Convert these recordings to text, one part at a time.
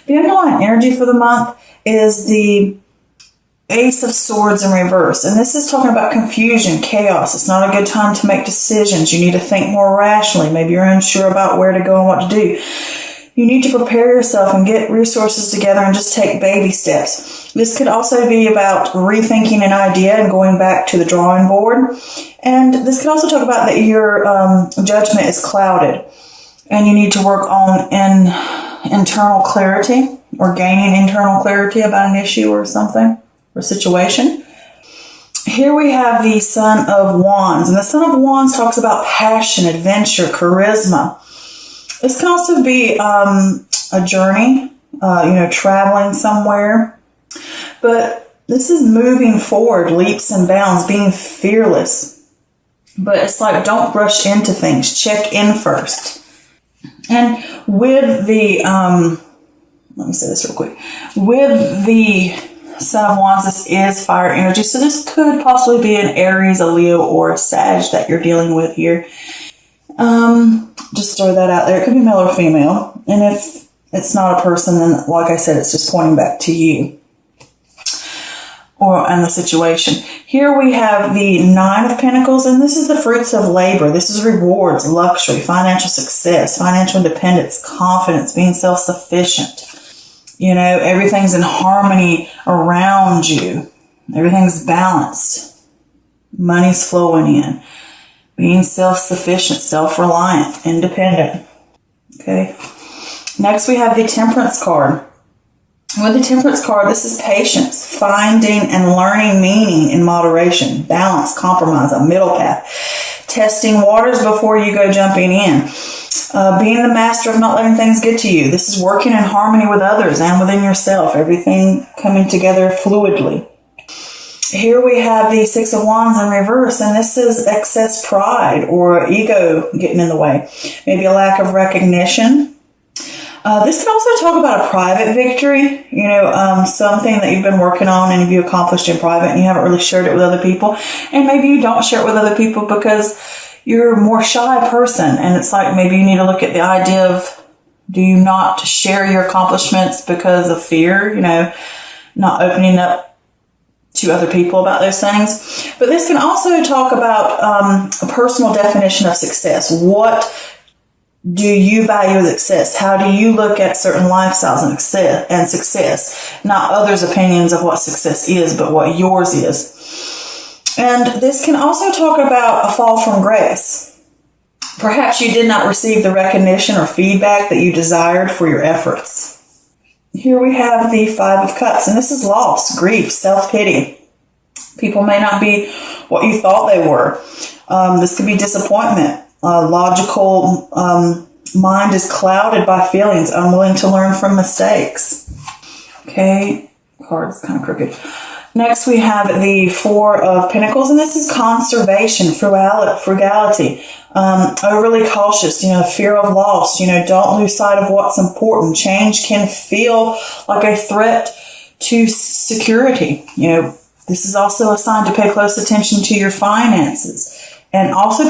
The underlying energy for the month is the Ace of Swords in reverse. And this is talking about confusion, chaos. It's not a good time to make decisions. You need to think more rationally. Maybe you're unsure about where to go and what to do. You need to prepare yourself and get resources together and just take baby steps. This could also be about rethinking an idea and going back to the drawing board. And this could also talk about that your judgment is clouded and you need to work on internal clarity or gaining internal clarity about an issue or something or situation. Here we have the Son of Wands. And the Son of Wands talks about passion, adventure, charisma. This can also be a journey, traveling somewhere. But this is moving forward, leaps and bounds, being fearless. But it's like, don't rush into things. Check in first. And with the, let me say this real quick. With the Son of Wands, this is fire energy. So this could possibly be an Aries, a Leo, or a Sag that you're dealing with here. Just throw that out there. It could be male or female. And if it's not a person, then like I said, it's just pointing back to you and the situation. Here we have the Nine of Pentacles, and this is the fruits of labor. This is rewards, luxury, financial success, financial independence, confidence, being self-sufficient. Everything's in harmony around you. Everything's balanced. Money's flowing in. Being self-sufficient, self-reliant, independent. Okay. Next, we have the Temperance card. With the Temperance card, this is patience, finding and learning meaning in moderation, balance, compromise, a middle path, testing waters before you go jumping in, being the master of not letting things get to you. This is working in harmony with others and within yourself, everything coming together fluidly. Here we have the Six of Wands in reverse, and this is excess pride or ego getting in the way. Maybe a lack of recognition. This can also talk about a private victory, something that you've been working on and you accomplished in private and you haven't really shared it with other people. And maybe you don't share it with other people because you're a more shy person. And it's like maybe you need to look at the idea of, do you not share your accomplishments because of fear, not opening up to other people about those things. But this can also talk about a personal definition of success. What do you value as success? How do you look at certain lifestyles and success? Not others' opinions of what success is, but what yours is. And this can also talk about a fall from grace. Perhaps you did not receive the recognition or feedback that you desired for your efforts. Here we have the Five of Cups, and this is loss, grief, self-pity. People may not be what you thought they were. This could be disappointment. Logical mind is clouded by feelings, unwilling to learn from mistakes. Okay, card's kind of crooked. Next, we have the Four of Pentacles, and this is conservation, frugality, overly cautious, fear of loss, don't lose sight of what's important. Change can feel like a threat to security. This is also a sign to pay close attention to your finances. And also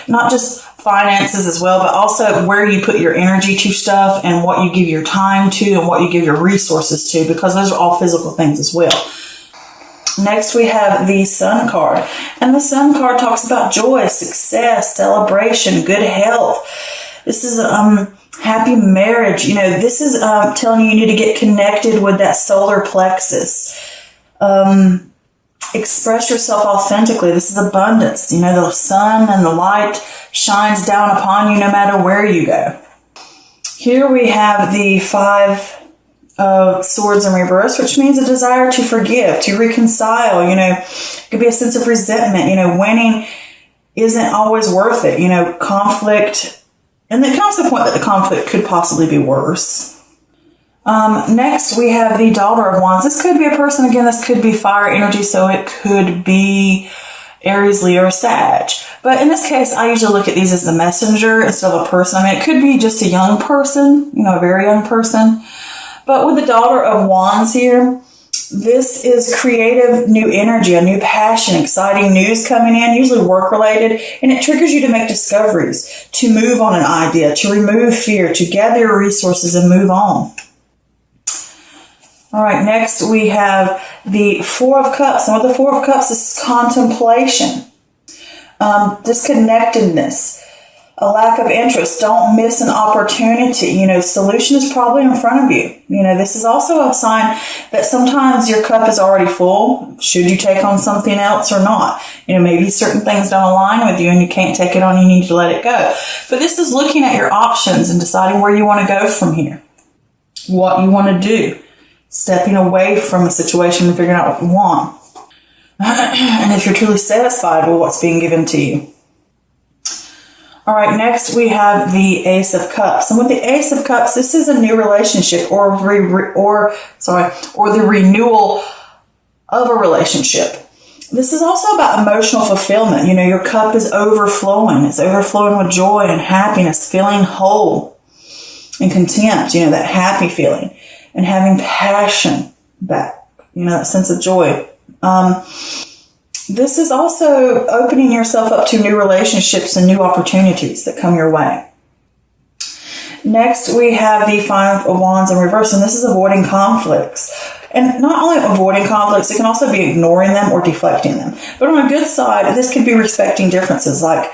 not just finances as well, but also where you put your energy to stuff and what you give your time to and what you give your resources to, because those are all physical things as well. Next, we have the Sun card. And the Sun card talks about joy, success, celebration, good health. This is happy marriage. This is telling you need to get connected with that solar plexus. Express yourself authentically. This is abundance. The sun and the light shines down upon you no matter where you go. Here we have the Five of Swords in reverse, which means a desire to forgive, to reconcile. It could be a sense of resentment. Winning isn't always worth it. Conflict. And it comes to the point that the conflict could possibly be worse. Next, we have the Daughter of Wands. This could be a person. Again, this could be fire energy, so it could be Aries, Leo, or Sag. But in this case, I usually look at these as the messenger instead of a person. It could be just a young person, a very young person. But with the Daughter of Wands here, this is creative, new energy, a new passion, exciting news coming in, usually work-related, and it triggers you to make discoveries, to move on an idea, to remove fear, to gather your resources and move on. All right, next we have the Four of Cups. And with the Four of Cups, this is contemplation, disconnectedness, a lack of interest. Don't miss an opportunity. You know, solution is probably in front of you. You know, this is also a sign that sometimes your cup is already full. Should you take on something else or not? You know, maybe certain things don't align with you and you can't take it on. You need to let it go. But this is looking at your options and deciding where you want to go from here, what you want to do, stepping away from a situation and figuring out what you want. And if you're truly satisfied with what's being given to you. All right, next we have the Ace of Cups. And with the Ace of Cups, this is a new relationship or the renewal of a relationship. This is also about emotional fulfillment. You know, your cup is overflowing. It's overflowing with joy and happiness, feeling whole and content, you know, that happy feeling, and having passion back, you know, that sense of joy. This is also opening yourself up to new relationships and new opportunities that come your way. Next, we have the Five of Wands in reverse, and this is avoiding conflicts. And not only avoiding conflicts, it can also be ignoring them or deflecting them. But on a good side, this could be respecting differences, like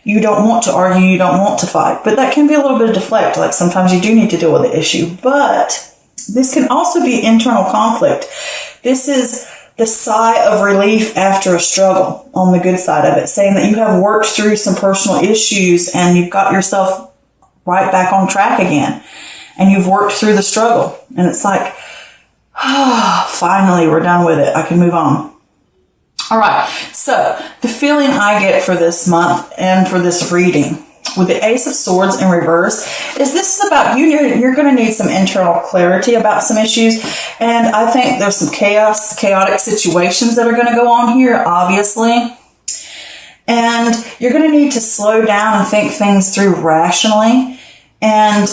you don't want to argue, you don't want to fight. But that can be a little bit of deflect, like sometimes you do need to deal with the issue. But this can also be internal conflict. This is the sigh of relief after a struggle on the good side of it, saying that you have worked through some personal issues and you've got yourself right back on track again. And you've worked through the struggle. And it's like, finally, we're done with it. I can move on. All right. So the feeling I get for this month and for this reading with the Ace of Swords in reverse is this is about you. You're going to need some internal clarity about some issues. And I think there's some chaotic situations that are going to go on here, obviously. And you're going to need to slow down and think things through rationally and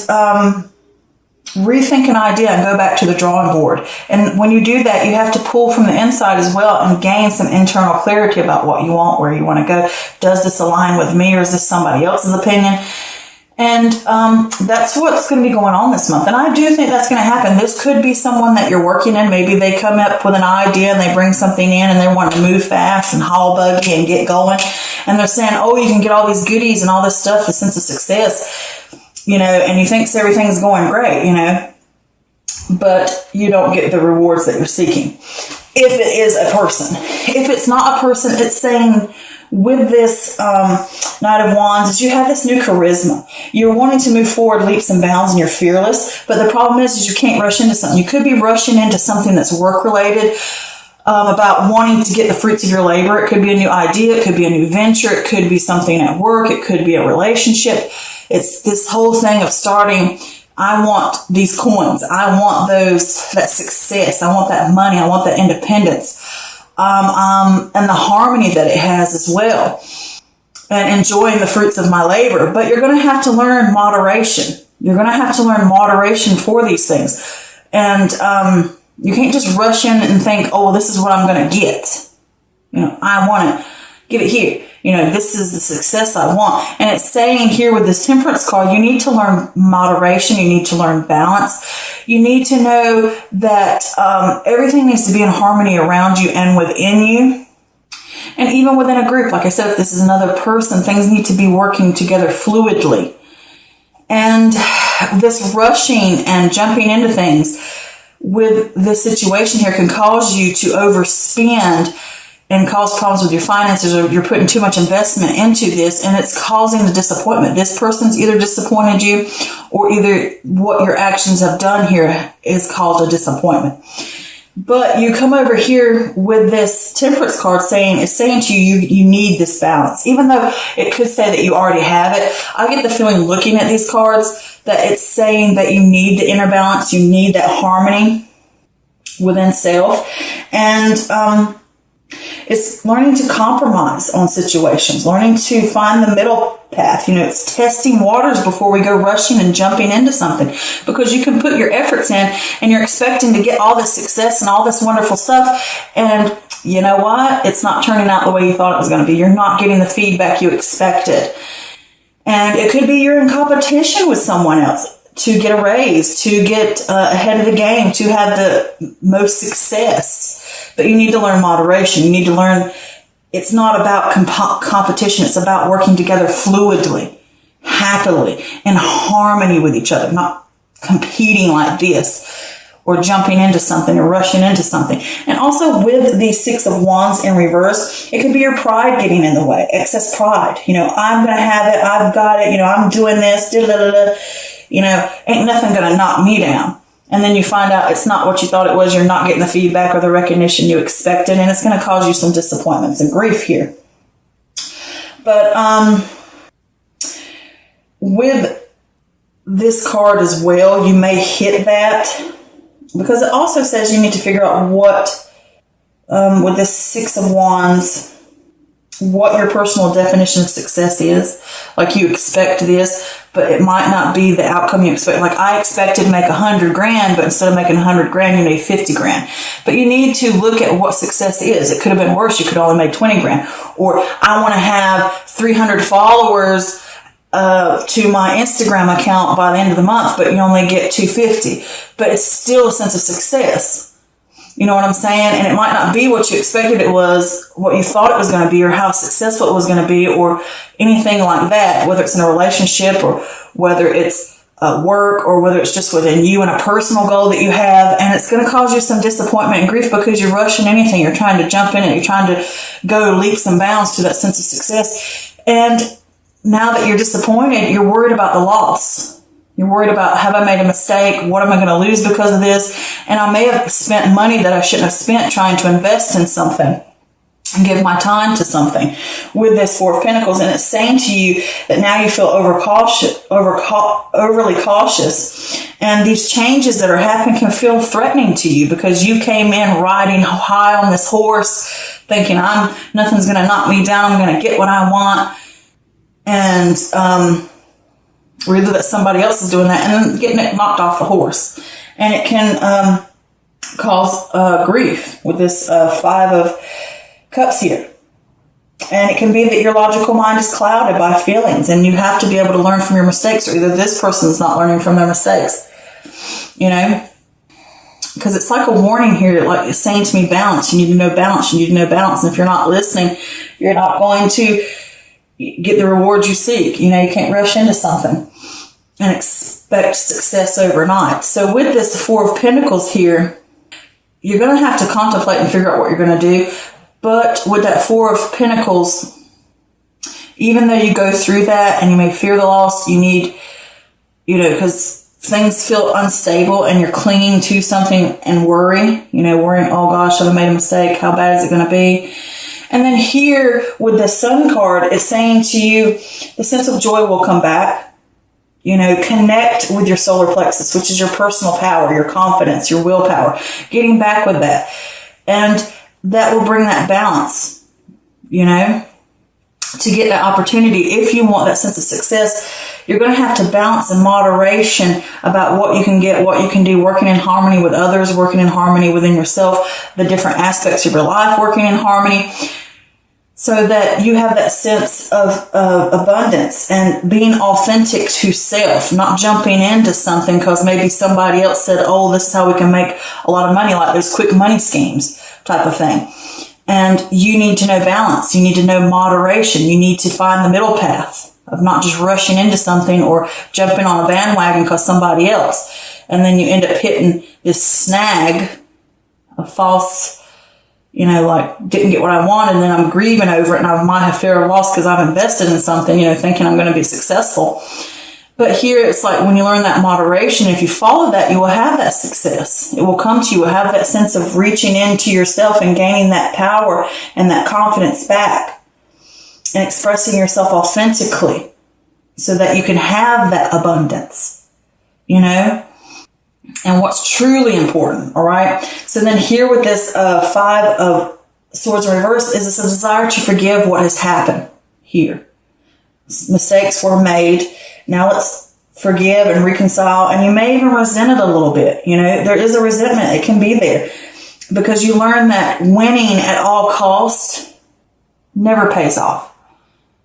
rethink an idea and go back to the drawing board. And when you do that, you have to pull from the inside as well and gain some internal clarity about what you want, where you want to go. Does this align with me or is this somebody else's opinion? And that's what's going to be going on this month. And I do think that's going to happen. This could be someone that you're working in. Maybe they come up with an idea and they bring something in and they want to move fast and haul buggy and get going. And they're saying, oh, you can get all these goodies and all this stuff, the sense of success. You know, and you think everything's going great, you know, but you don't get the rewards that you're seeking. If it is a person. If it's not a person, it's saying with this Knight of Wands is you have this new charisma. You're wanting to move forward leaps and bounds and you're fearless. But the problem is you can't rush into something. You could be rushing into something that's work-related, about wanting to get the fruits of your labor. It could be a new idea. It could be a new venture. It could be something at work. It could be a relationship. It's this whole thing of starting, I want these coins. I want that success. I want that money. I want that independence. And the harmony that it has as well. And enjoying the fruits of my labor. But you're going to have to learn moderation. You're going to have to learn moderation for these things. And you can't just rush in and think, oh, well, this is what I'm going to get. You know, I want to give it here. You know, this is the success I want. And it's saying here with this Temperance card, you need to learn moderation. You need to learn balance. You need to know that everything needs to be in harmony around you and within you. And even within a group, like I said, if this is another person, things need to be working together fluidly. And this rushing and jumping into things with this situation here can cause you to overspend and cause problems with your finances, or you're putting too much investment into this and it's causing the disappointment. This person's either disappointed you or either what your actions have done here is caused a disappointment. But you come over here with this Temperance card it's saying to you, you need this balance. Even though it could say that you already have it, I get the feeling looking at these cards that it's saying that you need the inner balance, you need that harmony within self. And it's learning to compromise on situations, learning to find the middle path. You know, it's testing waters before we go rushing and jumping into something, because you can put your efforts in and you're expecting to get all this success and all this wonderful stuff. And you know what? It's not turning out the way you thought it was going to be. You're not getting the feedback you expected. And it could be you're in competition with someone else. to get a raise, to get ahead of the game, to have the most success. But you need to learn moderation. You need to learn it's not about competition. It's about working together fluidly, happily, in harmony with each other, not competing like this or jumping into something or rushing into something. And also with the Six of Wands in reverse, it could be your pride getting in the way, excess pride. You know, I'm going to have it. I've got it. You know, I'm doing this. You know, ain't nothing going to knock me down. And then you find out it's not what you thought it was. You're not getting the feedback or the recognition you expected. And it's going to cause you some disappointments and grief here. But with this card as well, you may hit that. Because it also says you need to figure out what, with this Six of Wands, what your personal definition of success is. Like you expect this, but it might not be the outcome you expect. Like I expected to make 100 grand, but instead of making 100 grand, you made 50 grand. But you need to look at what success is. It could have been worse. You could have only made 20 grand. Or I want to have 300 followers to my Instagram account by the end of the month, but you only get 250. But it's still a sense of success. You know what I'm saying? And it might not be what you expected it was, what you thought it was going to be, or how successful it was going to be, or anything like that, whether it's in a relationship or whether it's work or whether it's just within you and a personal goal that you have. And it's going to cause you some disappointment and grief because you're rushing anything. You're trying to jump in it. You're trying to go leaps and bounds to that sense of success. And now that you're disappointed, you're worried about the loss. You're worried about, have I made a mistake? What am I going to lose because of this? And I may have spent money that I shouldn't have spent trying to invest in something and give my time to something with this Four of Pentacles. And it's saying to you that now you feel overly cautious. And these changes that are happening can feel threatening to you because you came in riding high on this horse thinking, nothing's going to knock me down. I'm going to get what I want. And, or either that somebody else is doing that and then getting it knocked off the horse. And it can cause grief with this Five of Cups here. And it can be that your logical mind is clouded by feelings and you have to be able to learn from your mistakes, or either this person's not learning from their mistakes. You know? Because it's like a warning here, like it's saying to me, balance. You need to know balance. You need to know balance. And if you're not listening, you're not going to get the rewards you seek. You know, you can't rush into something and expect success overnight. So with this Four of Pentacles here, you're going to have to contemplate and figure out what you're going to do. But with that Four of Pentacles, even though you go through that and you may fear the loss, you need, you know, because things feel unstable and you're clinging to something and worrying, oh gosh, have I made a mistake? How bad is it going to be? And then here with the Sun card, it's saying to you, the sense of joy will come back. You know, connect with your solar plexus, which is your personal power, your confidence, your willpower. Getting back with that. And that will bring that balance, you know, to get that opportunity. If you want that sense of success, you're going to have to balance in moderation about what you can get, what you can do, working in harmony with others, working in harmony within yourself, the different aspects of your life, working in harmony, so that you have that sense of abundance and being authentic to self, not jumping into something because maybe somebody else said, oh, this is how we can make a lot of money, like those quick money schemes type of thing. And you need to know balance. You need to know moderation. You need to find the middle path of not just rushing into something or jumping on a bandwagon because somebody else. And then you end up hitting this snag of false, you know, like didn't get what I wanted and then I'm grieving over it and I might have fear of loss because I've invested in something, you know, thinking I'm going to be successful. But here it's like when you learn that moderation, if you follow that, you will have that success. It will come to you. You will have that sense of reaching into yourself and gaining that power and that confidence back and expressing yourself authentically so that you can have that abundance, you know, and what's truly important. All right. So then here with this Five of Swords in reverse is this a desire to forgive what has happened here. Mistakes were made. Now let's forgive and reconcile. And you may even resent it a little bit. You know, there is a resentment. It can be there because you learn that winning at all costs never pays off.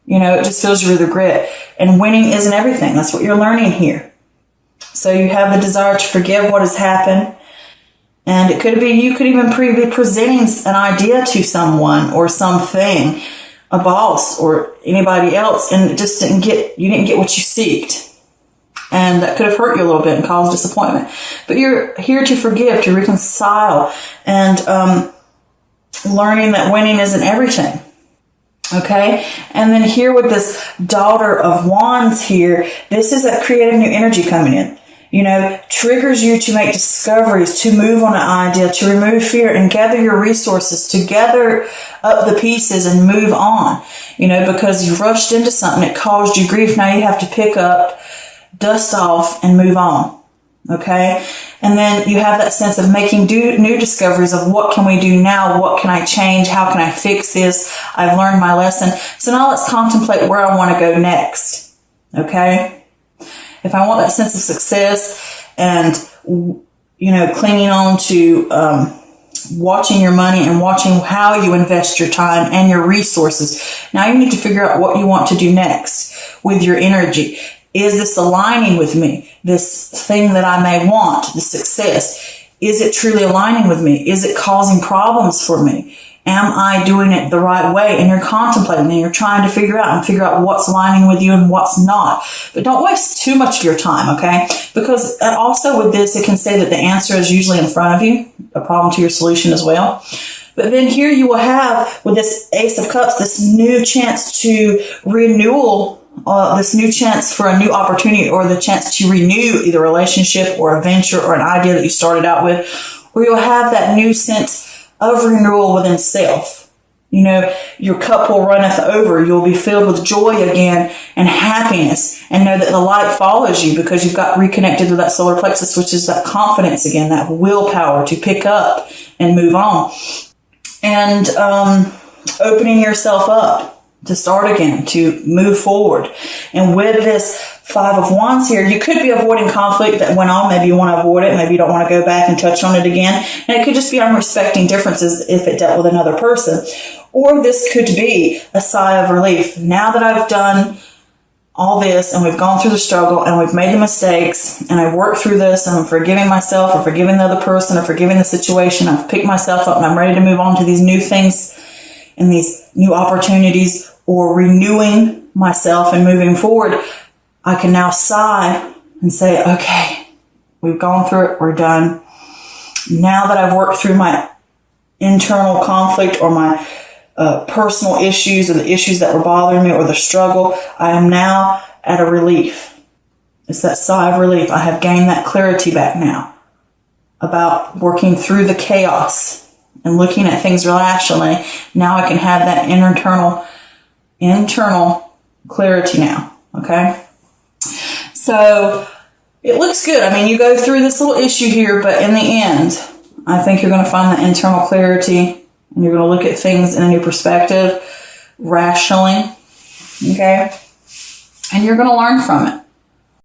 You know, it just fills you with regret. And winning isn't everything. That's what you're learning here. So you have the desire to forgive what has happened. And it could be, you could even be presenting an idea to someone or something, a boss or anybody else, and it just you didn't get what you seeked. And that could have hurt you a little bit and caused disappointment. But you're here to forgive, to reconcile, and learning that winning isn't everything. Okay? And then here with this Daughter of Wands here, this is that creative new energy coming in. You know, triggers you to make discoveries, to move on an idea, to remove fear and gather your resources, to gather up the pieces and move on. You know, because you rushed into something, it caused you grief. Now you have to pick up, dust off, and move on. Okay? And then you have that sense of making new discoveries of what can we do now? What can I change? How can I fix this? I've learned my lesson. So now let's contemplate where I want to go next. Okay? If I want that sense of success and, you know, clinging on to watching your money and watching how you invest your time and your resources, now you need to figure out what you want to do next with your energy. Is this aligning with me? This thing that I may want, the success, is it truly aligning with me? Is it causing problems for me? Am I doing it the right way? And you're contemplating and you're trying to figure out what's aligning with you and what's not. But don't waste too much of your time, okay? Because also with this, it can say that the answer is usually in front of you, a problem to your solution as well. But then here you will have, with this Ace of Cups, this new chance to renewal, this new chance for a new opportunity, or the chance to renew either a relationship or a venture or an idea that you started out with, where you'll have that new sense of renewal within self. You know, your cup will runneth over. You'll be filled with joy again and happiness, and know that the light follows you because you've got reconnected to that solar plexus, which is that confidence again, that willpower to pick up and move on. And opening yourself up to start again, to move forward. And with this Five of Wands here, you could be avoiding conflict that went on. Maybe you want to avoid it. Maybe you don't want to go back and touch on it again. And it could just be unrespecting differences if it dealt with another person. Or this could be a sigh of relief. Now that I've done all this and we've gone through the struggle and we've made the mistakes and I've worked through this and I'm forgiving myself or forgiving the other person or forgiving the situation, I've picked myself up and I'm ready to move on to these new things and these new opportunities, or renewing myself and moving forward, I can now sigh and say, okay, we've gone through it, we're done. Now that I've worked through my internal conflict or my personal issues or the issues that were bothering me or the struggle, I am now at a relief. It's that sigh of relief. I have gained that clarity back now about working through the chaos and looking at things rationally. Now I can have that internal clarity now. Okay? So it looks good. I mean, you go through this little issue here, but in the end, I think you're going to find that internal clarity and you're going to look at things in a new perspective, rationally. Okay? And you're going to learn from it.